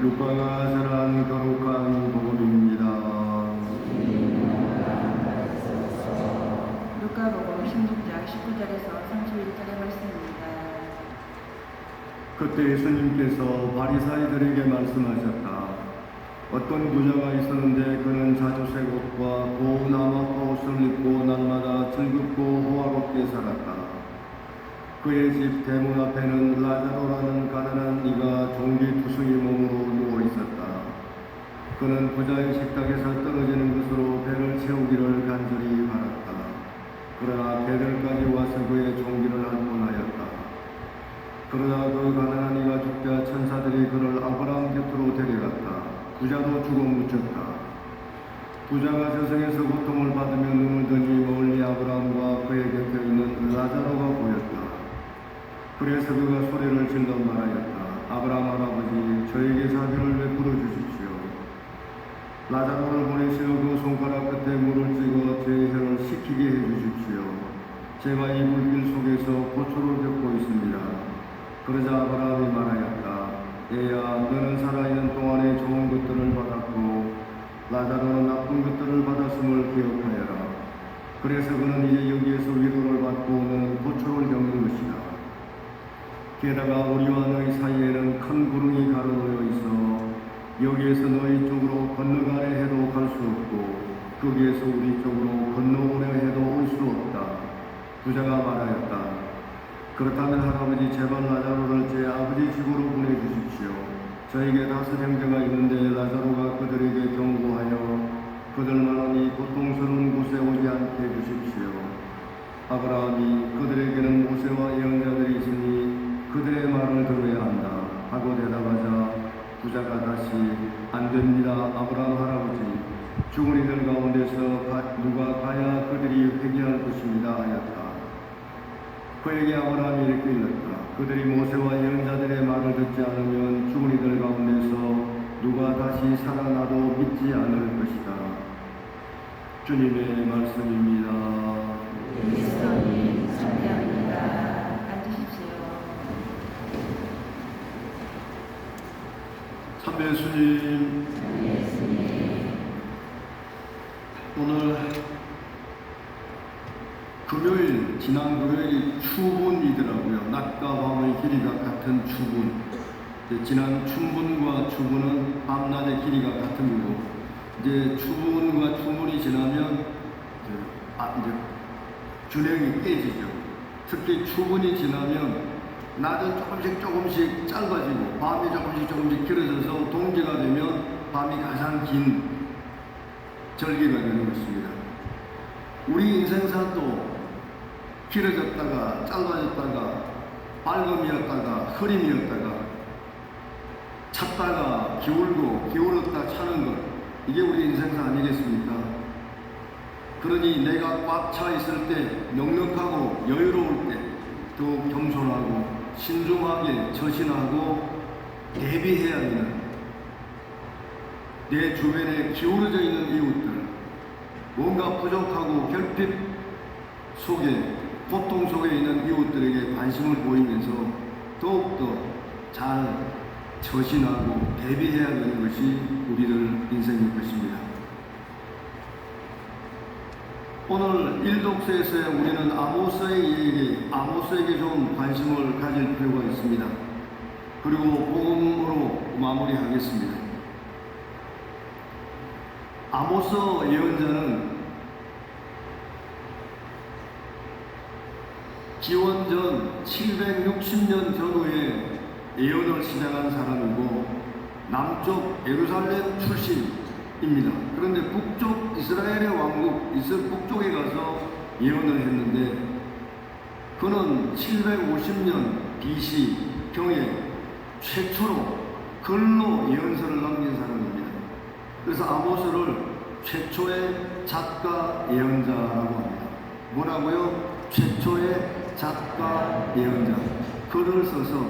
루카가 전한 거룩한 복음입니다. 누가복음 16장 19절에서 31절의 말씀입니다. 그때 예수님께서 바리사이들에게 말씀하셨다. 어떤 부자가 있었는데 그는 자주색 옷과 고운 아마파 옷을 입고 날마다 즐겁고 호화롭게 살았다. 그의 집 대문 앞에는 라자로라는 가난한 이가 종기 투성이 몸으로 누워 있었다. 그는 부자의 식탁에서 떨어지는 것으로 배를 채우기를 간절히 바랐다. 그러나 배들까지 와서 그의 종기를 핥곤하였다. 그러나 그 가난한 이가 죽자 천사들이 그를 아브라함 곁으로 데려갔다. 부자도 죽어 묻혔다. 부자가 저승에서 고통을 받으며 눈을 드니 멀리 아브라함과 그의 곁에 있는 라자로가 보였다. 그래서 그가 소리를 질러 말하였다. 아브라함 할아버지, 저에게 자비를 베풀어 주십시오. 라자로를 보내시어 그 손가락 끝에 물을 찍어 제 혀를 식히게 해 주십시오. 제가 이 물길 속에서 고초를 겪고 있습니다. 그러자 아브라함이 말하였다. 얘야, 너는 살아있는 동안에 좋은 것들을 받았고 라자로는 나쁜 것들을 받았음을 기억하여라. 그래서 그는 이제 여기에서 위로를 받고 너는 고초를 겪는 것이다. 게다가 우리와 너희 사이에는 큰 구름이 가로놓여 있어 여기에서 너희 쪽으로 건너가려 해도 갈 수 없고 거기에서 우리 쪽으로 건너오려 해도 올 수 없다. 부자가 말하였다. 그렇다면 할아버지, 제발 라자로를 제 아버지 집으로 보내주십시오. 저에게 5 형제가 있는데 라자로가 그들에게 경고하여 그들만이 고통스러운 곳에 오지 않게 해주십시오. 아브라함이 그들에게는 모세와 예언자들이 있으니 그들의 말을 들어야 한다 하고 대답하자 부자가 다시 안 됩니다. 아브라함 할아버지, 죽은 이들 가운데서 누가 가야 그들이 회개할 것입니다 하였다. 그에게 아브라함이 이렇게 일렀다. 그들이 모세와 예언자들의 말을 듣지 않으면 죽은 이들 가운데서 누가 다시 살아나도 믿지 않을 것이다. 주님의 말씀입니다. 그리스도님 참배합니다. 앉으십시오. 참배 예수님, 오늘 금요일, 지난 금요일이 추분이더라고요. 낮과 밤의 길이가 같은 추분. 지난 춘분과 추분은 밤낮의 길이가 같은 거고, 이제 추분과 춘분이 지나면 이제 균형이 깨지죠. 특히 추분이 지나면 낮은 조금씩 짧아지고 밤이 조금씩 길어져서 동지가 되면 밤이 가장 긴 절기가 되는 것입니다. 우리 인생사도 길어졌다가 짧아졌다가 밝음이었다가 흐림이었다가 찼다가 기울고 기울었다 차는 것, 이게 우리 인생사 아니겠습니까? 그러니 내가 꽉 차 있을 때, 넉넉하고 여유로울 때 더욱 겸손하고 신중하게 처신하고 대비해야 하는, 내 주변에 기울어져 있는 이웃들, 뭔가 부족하고 결핍 속에, 고통 속에 있는 이웃들에게 관심을 보이면서 더욱더 잘 처신하고 대비해야 하는 것이 우리들 인생일 것입니다. 오늘 일독서에서 우리는 아모스에게 좀 관심을 가질 필요가 있습니다. 그리고 복음으로 마무리하겠습니다. 아모스 예언자는 기원전 760년 전후에 예언을 시작한 사람이고 남쪽 예루살렘 출신입니다. 그런데 북쪽 이스라엘의 왕국 북쪽에 가서 예언을 했는데 그는 750년 BC 경에 최초로 글로 예언서를 남긴 사람입니다. 그래서 아모스를 최초의 작가 예언자라고 합니다. 뭐라고요? 최초의 작가 예언자. 글을 써서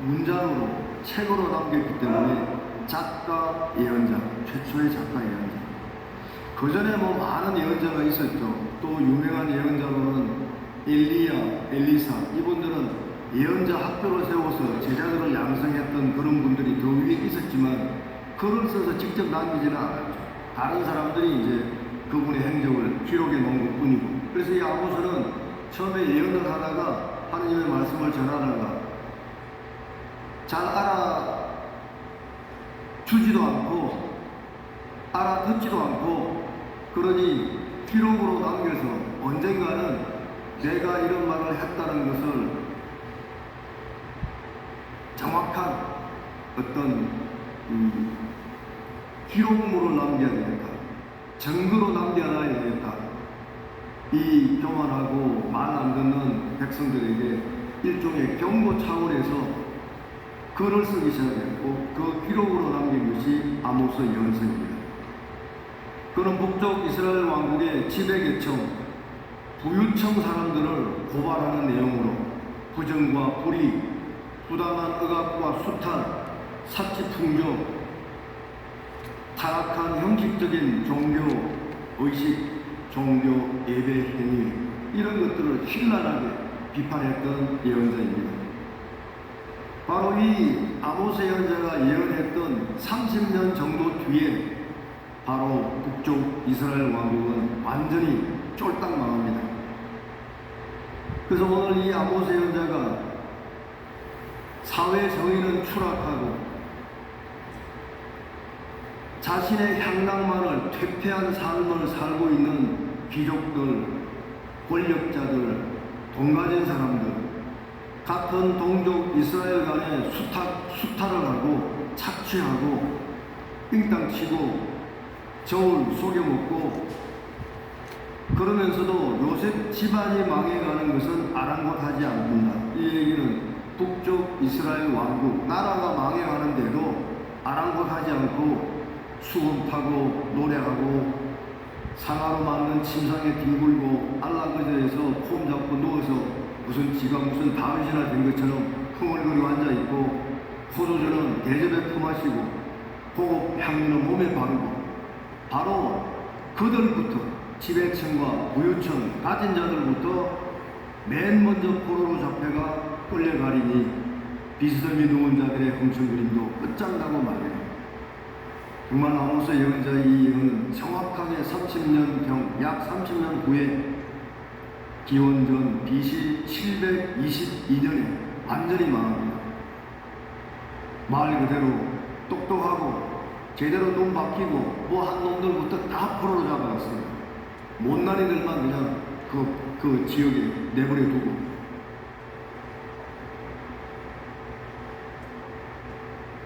문장으로 책으로 남겼기 때문에 작가 예언자, 최초의 작가 예언자. 그 전에 많은 예언자가 있었죠. 또 유명한 예언자로는 엘리야, 엘리사, 이분들은 예언자 학교를 세워서 제자들을 양성했던 그런 분들이 더 위에 있었지만 글을 써서 직접 남기지는 않았죠. 다른 사람들이 이제 그분의 행적을 기록해 놓은 것 뿐이고, 그래서 이 아모스는 처음에 예언을 하다가 하나님의 말씀을 전하다가 잘 알아주지도 않고 알아듣지도 않고, 그러니 기록으로 남겨서 언젠가는 내가 이런 말을 했다는 것을 정확한 어떤 기록물을 남겨야 되겠다, 증거로 남겨놔야 되겠다. 이 교만하고 말 안 듣는 백성들에게 일종의 경고 차원에서 글을 쓰기 시작했고, 그 기록으로 남긴 것이 아모스 예언서입니다. 그는 북쪽 이스라엘 왕국의 지배계층, 부유층 사람들을 고발하는 내용으로 부정과 불의, 부당한 억압과 수탈, 사치풍조, 타락한 형식적인 종교 의식, 종교 예배 행위, 이런 것들을 신랄하게 비판했던 예언자입니다. 바로 이 아모스 예언자가 예언했던 30년 정도 뒤에 바로 북쪽 이스라엘 왕국은 완전히 쫄딱 망합니다. 그래서 오늘 이 아모스 예언자가 사회 정의는 추락하고 자신의 향락만을 퇴폐한 삶을 살고 있는 귀족들, 권력자들, 돈 가진 사람들, 같은 동족 이스라엘 간에 수탈을 하고 착취하고 삥땅치고 저울 속여먹고, 그러면서도 요셉 집안이 망해가는 것은 아랑곳하지 않는다. 이 얘기는 북쪽 이스라엘 왕국, 나라가 망해가는데도 아랑곳하지 않고 수건 파고 노래하고 상하로 만든 침상에 뒹굴고 안락의자에서 폼 잡고 누워서 무슨 지가 무슨 다윗이나 된 것처럼 흥얼거리고 앉아있고, 포도주는 대접에 품마시고 고급 향료는 몸에 바르고, 바로 그들부터 지배층과 부유층 가진 자들부터 맨 먼저 포로로 잡혀가 끌려가리니 비스듬히 누운 자들의 흥청그림도 끝장나고 말이에요. 정말 아모스 예언자의 이 예언은 정확하게 30년경, 약 30년 후에 기원전 BC 722년에 완전히 망합니다. 말 그대로 똑똑하고 제대로 눈 박히고 뭐 한 놈들부터 다 포로로 잡아갔습니다. 못난이들만 그냥 그 지역에 내버려 두고,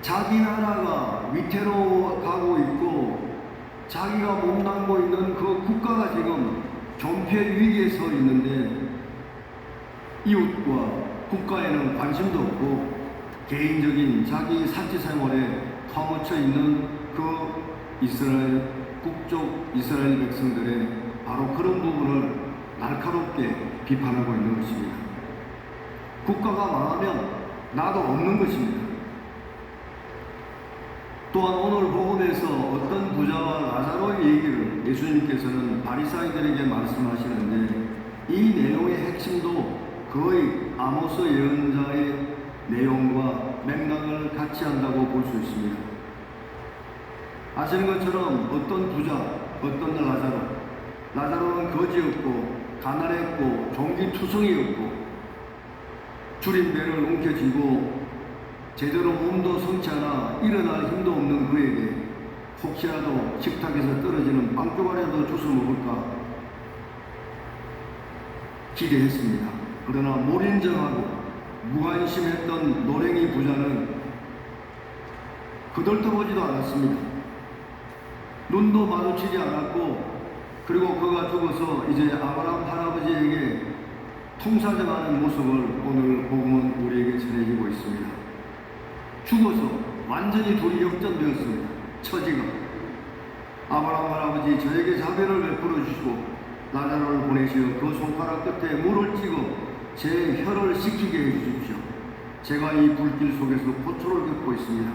자기 나라가 위태로워가고 있고 자기가 몸담고 있는 그 국가가 지금 존폐 위기에 서 있는데 이웃과 국가에는 관심도 없고 개인적인 자기 사치 생활에 파묻혀 있는 그 이스라엘, 북쪽 이스라엘 백성들의 바로 그런 부분을 날카롭게 비판하고 있는 것입니다. 국가가 망하면 나도 없는 것입니다. 또한 오늘 복음에서 어떤 부자와 라자로의 얘기를 예수님께서는 바리사이들에게 말씀하시는데, 이 내용의 핵심도 거의 아모스 예언자의 내용과 맥락을 같이 한다고 볼 수 있습니다. 아시는 것처럼 어떤 부자, 어떤 라자로는 거지였고 가난했고 종기투성이였고 줄임배를 움켜쥐고 제대로 몸도 성치 않아 일어날 힘도 없는 그에게 혹시라도 식탁에서 떨어지는 빵조각이라도 주워 먹을까 기대했습니다. 그러나 몰인정하고 무관심했던 노랭이 부자는 그들떠보지도 않았습니다. 눈도 마주치지 않았고, 그리고 그가 죽어서 이제 아브라함 할아버지에게 통사정하는 모습을 오늘 복음은 우리에게 전해지고 있습니다. 죽어서 완전히 둘이 역전되었습니다. 처지가. 아브라함 할아버지, 저에게 자비를 베풀어 주시고 라자로를 보내시어 그 손가락 끝에 물을 찍어 제 혀를 식히게 해주십시오. 제가 이 불길 속에서 고초를 겪고 있습니다.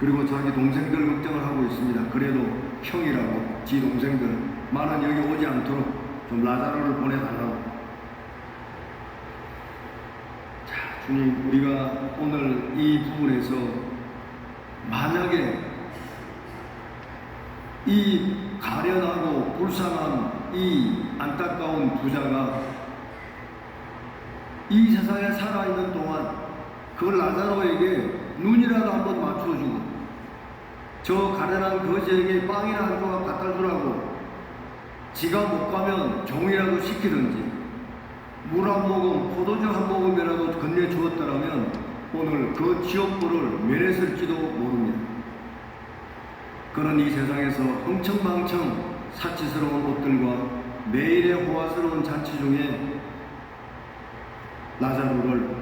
그리고 자기 동생들 걱정을 하고 있습니다. 그래도 형이라고 지 동생들만은 여기 오지 않도록 좀 라자로를 보내달라고. 주님, 우리가 오늘 이 부분에서 만약에 이 가련하고 불쌍한 이 안타까운 부자가 이 세상에 살아있는 동안 그 라자로에게 눈이라도 한번 맞춰주고 저 가련한 거지에게 빵이나 한 조각 갖다 주라고 지가 못 가면 종이라도 시키든지 물 한 모금, 포도주 한 모금이라도 건네주었더라면 오늘 그 지옥불을 면했을지도 모릅니다. 그는 이 세상에서 흥청망청 사치스러운 옷들과 매일의 호화스러운 잔치 중에 라자로를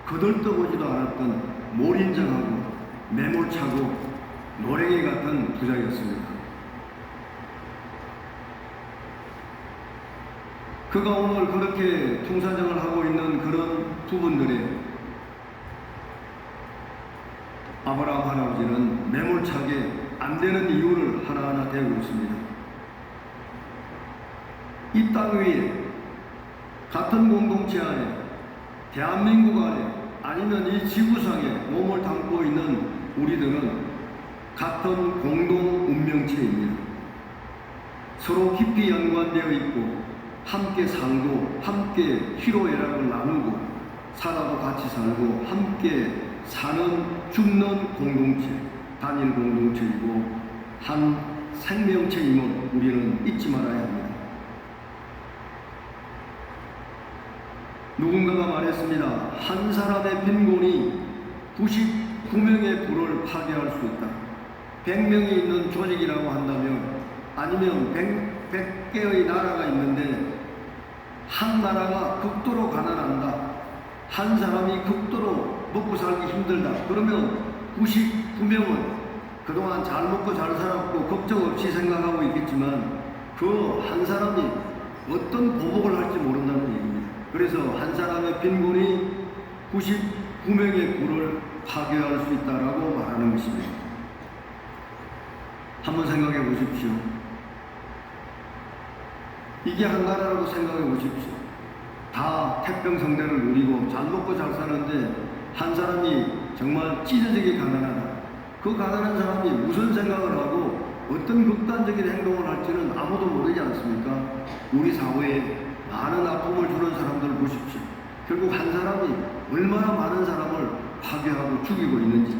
거들떠보지도 않았던 몰인정하고 매몰차고 노랭이 같은 부자였습니다. 그가 오늘 그렇게 통사정을 하고 있는 그런 부분들에 아브라함 할아버지는 매몰차게 안 되는 이유를 하나하나 대고 있습니다. 이 땅 위에 같은 공동체 안에 대한민국 안에 아니면 이 지구상에 몸을 담고 있는 우리들은 같은 공동 운명체입니다. 서로 깊이 연관되어 있고 함께 살고 함께 희로애락을 나누고 살아도 같이 살고 함께 사는 죽는 공동체, 단일 공동체이고 한 생명체임을 우리는 잊지 말아야 합니다. 누군가가 말했습니다. 한 사람의 빈곤이 99명의 부를 파괴할 수 있다. 100명이 있는 조직이라고 한다면 아니면 100개의 나라가 있는데 한 나라가 극도로 가난한다. 한 사람이 극도로 먹고 살기 힘들다. 그러면 99명은 그동안 잘 먹고 잘 살았고 걱정 없이 생각하고 있겠지만 그 한 사람이 어떤 보복을 할지 모른다는 얘기입니다. 그래서 한 사람의 빈곤이 99명의 부를 파괴할 수 있다라고 말하는 것입니다. 한번 생각해 보십시오. 이게 한 나라라고 생각해 보십시오. 다 태평성대를 누리고 잘 먹고 잘 사는데 한 사람이 정말 찢어지게 가난하다. 그 가난한 사람이 무슨 생각을 하고 어떤 극단적인 행동을 할지는 아무도 모르지 않습니까? 우리 사회에 많은 아픔을 주는 사람들을 보십시오. 결국 한 사람이 얼마나 많은 사람을 파괴하고 죽이고 있는지.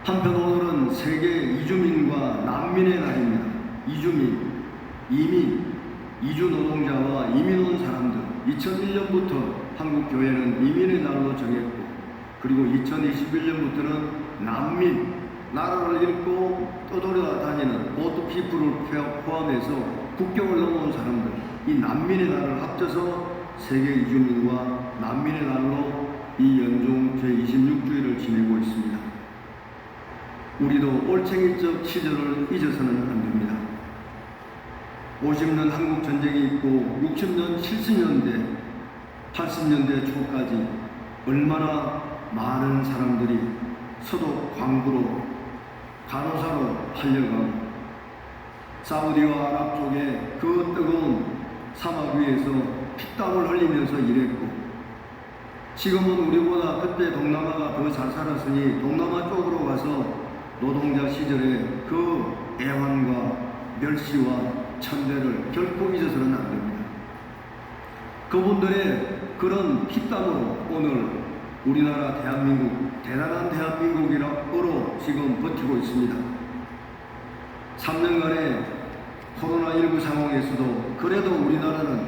한편 오늘은 세계 이주민과 난민의 날입니다. 이주민, 이민, 이주 노동자와 이민 온 사람들. 2001년부터 한국 교회는 이민의 날로 정했고, 그리고 2021년부터는 난민, 나라를 잃고 떠돌아다니는 보트 피플을 포함해서 국경을 넘어온 사람들, 이 난민의 날을 합쳐서 세계 이주민과 난민의 날로 이 연중 제26주일을 지내고 있습니다. 우리도 올챙이적 시절을 잊어서는 안 됩니다. 50년 한국 전쟁이 있고 60년, 70년대, 80년대 초까지 얼마나 많은 사람들이 서도 광부로 간호사로 팔려가고 사우디와 아랍 쪽에 그 뜨거운 사막 위에서 피땀을 흘리면서 일했고 지금은 우리보다 그때 동남아가 더 잘 살았으니 동남아 쪽으로 가서 노동자 시절에 그 애환과 멸시와 천대를 결코 잊어서는 안 됩니다. 그분들의 그런 피땀으로 오늘 우리나라 대한민국, 대단한 대한민국으로 지금 버티고 있습니다. 3년간의 코로나19 상황에서도 그래도 우리나라는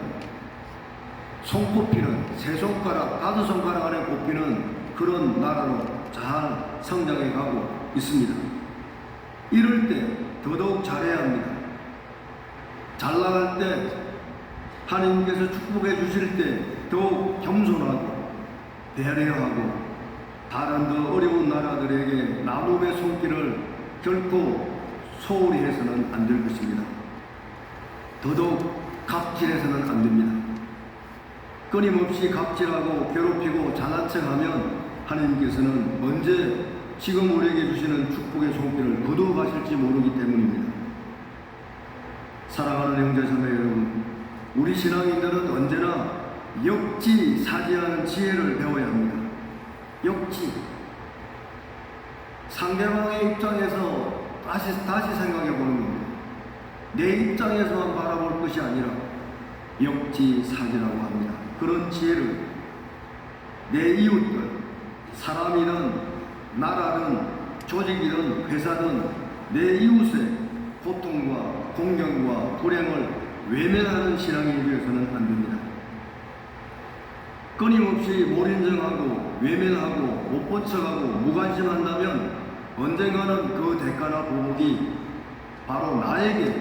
손꼽히는 세 손가락, 다섯 손가락 안에 꼽히는 그런 나라로 잘 성장해 가고 있습니다. 이럴 때 더더욱 잘해야 합니다. 잘 나갈 때 하나님께서 축복해 주실 때 더욱 겸손하고 배려하고 다른 더 어려운 나라들에게 나눔의 손길을 결코 소홀히 해서는 안 될 것입니다. 더더욱 갑질해서는 안 됩니다. 끊임없이 갑질하고 괴롭히고 잘난 척하면 하나님께서는 언제 지금 우리에게 주시는 축복의 손길을 거두어 가실지 모르기 때문입니다. 사랑하는 형제자매 여러분, 우리 신앙인들은 언제나 역지사지하는 지혜를 배워야 합니다. 역지. 상대방의 입장에서 다시 생각해 보는 겁니다. 내 입장에서만 바라볼 것이 아니라 역지사지라고 합니다. 그런 지혜를 내 이웃들, 사람이든 나라든 조직이든 회사든 내 이웃의 고통과 공경과 불행을 외면하는 신앙인이 되어서는 안 됩니다. 끊임없이 몰인정하고 외면하고 못 본 척하고 무관심한다면 언젠가는 그 대가나 보복이 바로 나에게,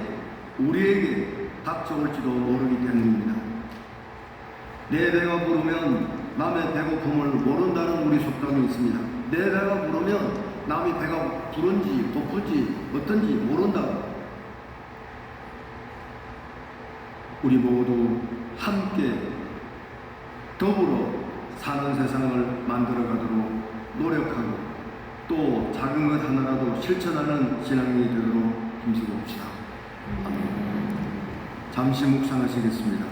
우리에게 닥쳐올지도 모르기 때문입니다. 내 배가 부르면 남의 배고픔을 모른다는 우리 속담이 있습니다. 내 배가 부르면 남이 배가 부른지 고픈지 어떤지 모른다. 우리 모두 함께 더불어 사는 세상을 만들어가도록 노력하고 또 작은 것 하나라도 실천하는 신앙인이 되도록 힘쓰고 봅시다. 아멘. 잠시 묵상하시겠습니다.